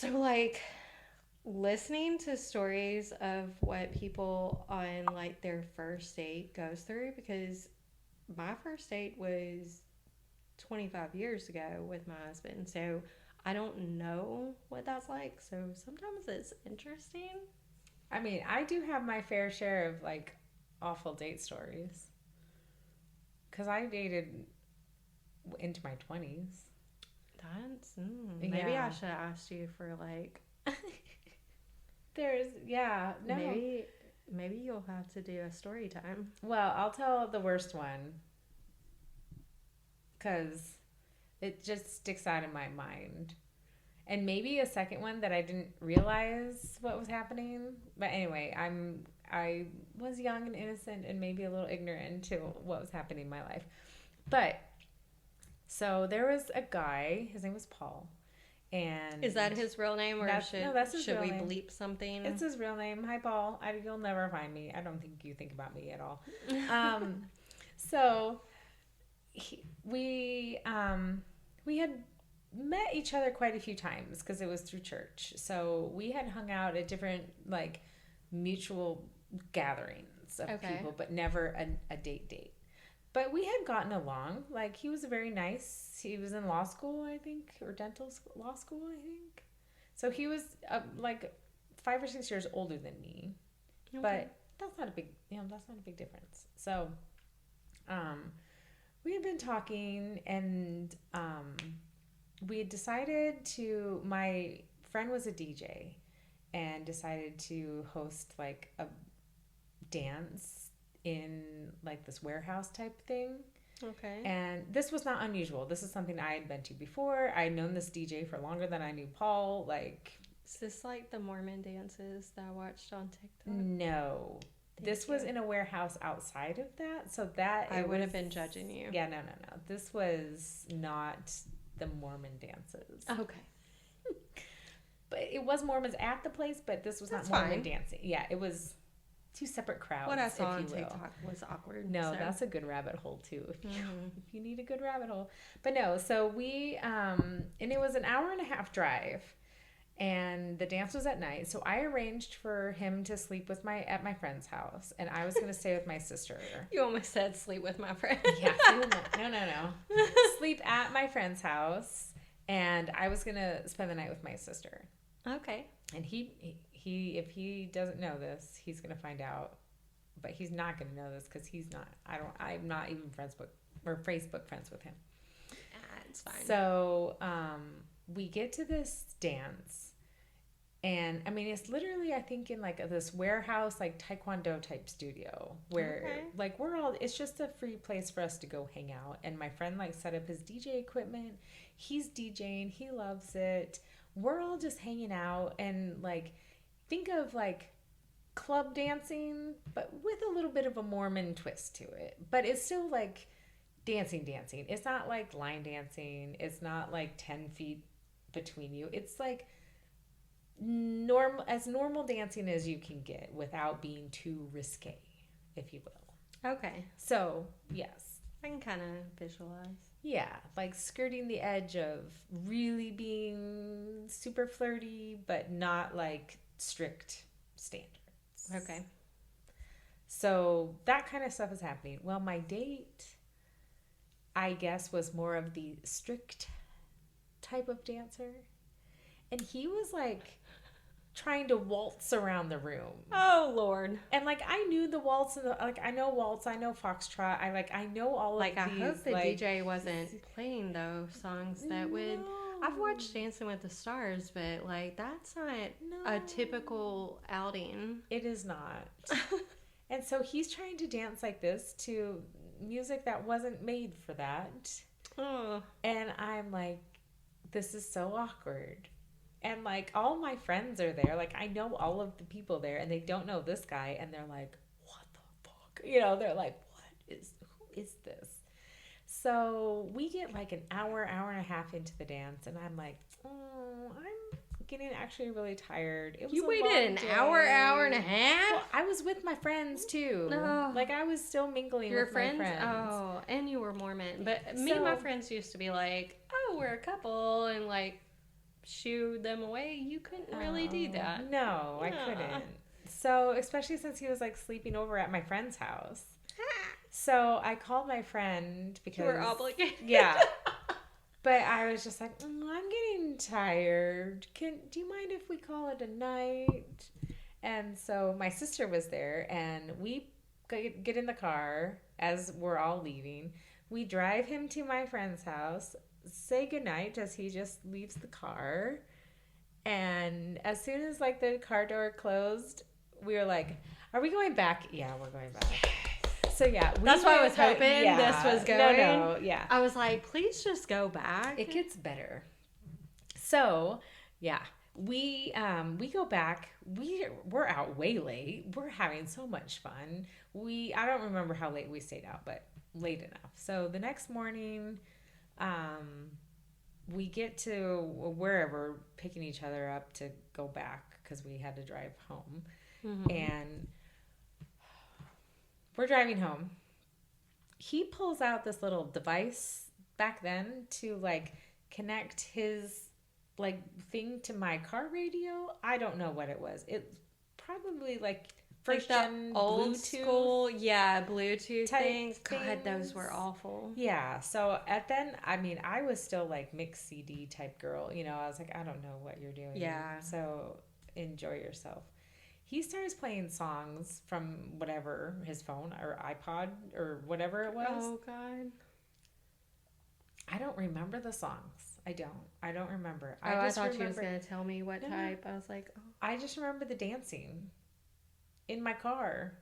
So, like, listening to stories of what people on, like, their first date goes through, because my first date was 25 years ago with my husband. So, I don't know what that's like. So, sometimes it's interesting. I mean, I do have my fair share of like awful date stories because I dated into my 20s. Maybe I Yeah. should have asked you for, like, Yeah, no. maybe, maybe you'll have to do a story time. Well, I'll tell the worst one because it just sticks out in my mind. And maybe a second one that I didn't realize what was happening. But anyway, I was young and innocent and maybe a little ignorant to what was happening in my life. But so there was a guy, his name was Paul. And Is that his real name, or that's his should real we name. bleep something? It's his real name. Hi, Paul. You'll never find me. I don't think you think about me at all. So he, we had met each other quite a few times because it was through church. So we had hung out at different like mutual gatherings of people, but never a date. But we had gotten along. Like he was very nice. He was in law school, I think, or law school, I think. So he was like 5 or 6 years older than me. Okay. But that's not a big, that's not a big difference. So, we had been talking, and we had decided to. My friend was a DJ, and decided to host like a dance in like this warehouse type thing. Okay. And this was not unusual. This is something I had been to before. I had known this DJ for longer than I knew Paul. Like, is this like the Mormon dances that I watched on TikTok? No. This was in a warehouse outside of that. So that I would have been judging you. Yeah, no. This was not the Mormon dances. Okay. But it was Mormons at the place, but this was not Mormon dancing. Yeah, it was two separent crowds. What I saw on TikTok was awkward. No, that's a good rabbit hole too. If you need a good rabbit hole. But no, so we and it was an hour and a half drive, and the dance was at night. So I arranged for him to sleep at my friend's house, and I was going to stay with my sister. You almost said sleep with my friend. Yeah, no. Sleep at my friend's house, and I was going to spend the night with my sister. Okay. And he if he doesn't know this, he's gonna find out. But he's not gonna know this because I'm not even Facebook friends with him. It's fine. So we get to this dance, and I mean it's literally, I think, in like this warehouse like taekwondo type studio where like it's just a free place for us to go hang out. And my friend like set up his DJ equipment. He's DJing, he loves it. We're all just hanging out, and like think of like club dancing, but with a little bit of a Mormon twist to it. But it's still like dancing. It's not like line dancing. It's not like 10 feet between you. It's like normal dancing as you can get without being too risque, if you will. Okay. So, yes. I can kind of visualize. Yeah, like skirting the edge of really being super flirty, but not like strict standards. Okay. So that kind of stuff is happening. Well, my date, I guess, was more of the strict type of dancer. And he was like trying to waltz around the room. Oh Lord! And like I knew the waltz, and I know waltz, I know foxtrot, I know all of these. I hope the DJ wasn't playing those songs that would. I've watched Dancing with the Stars, but like that's not a typical outing. It is not. And so he's trying to dance like this to music that wasn't made for that. Oh. And I'm like, this is so awkward. And like all my friends are there. Like I know all of the people there, and they don't know this guy, and they're like, what the fuck? They're like, who is this? So we get like an hour and a half into the dance, and I'm like, oh, I'm getting actually really tired. It was you waited an hour and a half? Well, I was with my friends too. No. Like I was still mingling with my friends. Oh, and you were Mormon. But me and my friends used to be like, oh, we're a couple, and like shoo them away, you couldn't really do that. No, I couldn't. So, especially since he was like sleeping over at my friend's house. So I called my friend because you were obligated. Yeah. But I was just like, I'm getting tired. Do you mind if we call it a night? And so my sister was there, and we get in the car as we're all leaving. We drive him to my friend's house, say goodnight as he just leaves the car. And as soon as like the car door closed, we were like, are we going back? Yeah, we're going back. So yeah, that's why I was hoping this was going. No, yeah. I was like, please just go back. It gets better. So yeah, we go back. We're out way late. We're having so much fun. I don't remember how late we stayed out, but late enough. So the next morning, we get to wherever, picking each other up to go back because we had to drive home, and we're driving home. He pulls out this little device back then to like connect his like thing to my car radio. I don't know what it was. It's probably like first gen old Bluetooth school, Bluetooth things. God, those were awful. Yeah. So then, I mean, I was still like mixed CD type girl. You know, I was like, I don't know what you're doing. Yeah. So enjoy yourself. He starts playing songs from whatever, his phone or iPod or whatever it was. Oh, God. I don't remember the songs. I don't remember. I thought you was going to tell me what type. I was like, oh. I just remember the dancing in my car.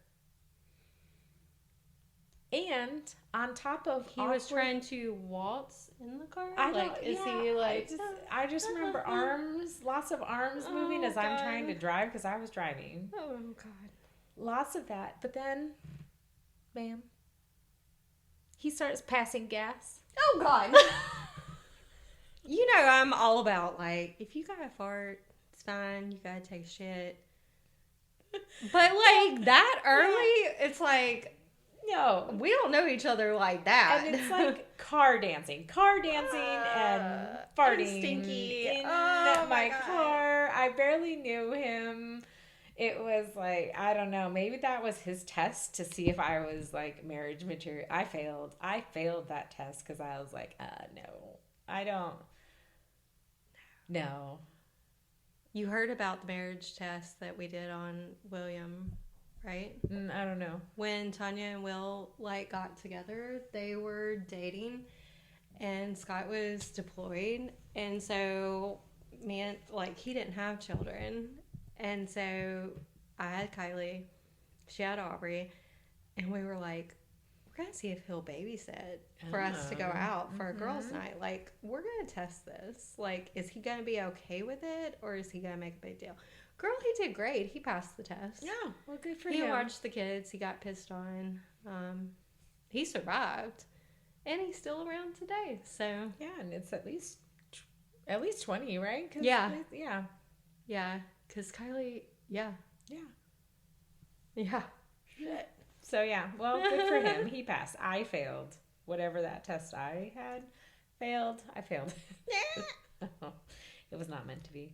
And on top of he was trying to waltz in the car. I just remember lots of arms moving as I'm trying to drive because I was driving. Oh God, lots of that. But then, bam, he starts passing gas. Oh God. You know I'm all about like if you gotta fart, it's fine. You gotta take a shit. But like that early, it's like. No, we don't know each other like that. And it's like car dancing and farting and stinky in my car. I barely knew him. It was like, I don't know, maybe that was his test to see if I was like marriage material. I failed that test because I was like, no, I don't. No. You heard about the marriage test that we did on William, right? I don't know. When Tanya and Will like got together, they were dating, and Scott was deployed, and so he didn't have children, and so I had Kylie, she had Aubrey, and we were like, we're gonna see if he'll babysit for us to go out for a girls' night. Like, we're gonna test this. Like, is he gonna be okay with it, or is he gonna make a big deal? Girl, he did great. He passed the test. Yeah, well, good for him. He watched the kids. He got pissed on. He survived, and he's still around today. So yeah, and it's at least 20, right? Yeah. Yeah. Yeah, because Kylie, yeah. Shit. So yeah, well, good for him. He passed. I failed. Whatever that test I had failed, I failed. It was not meant to be.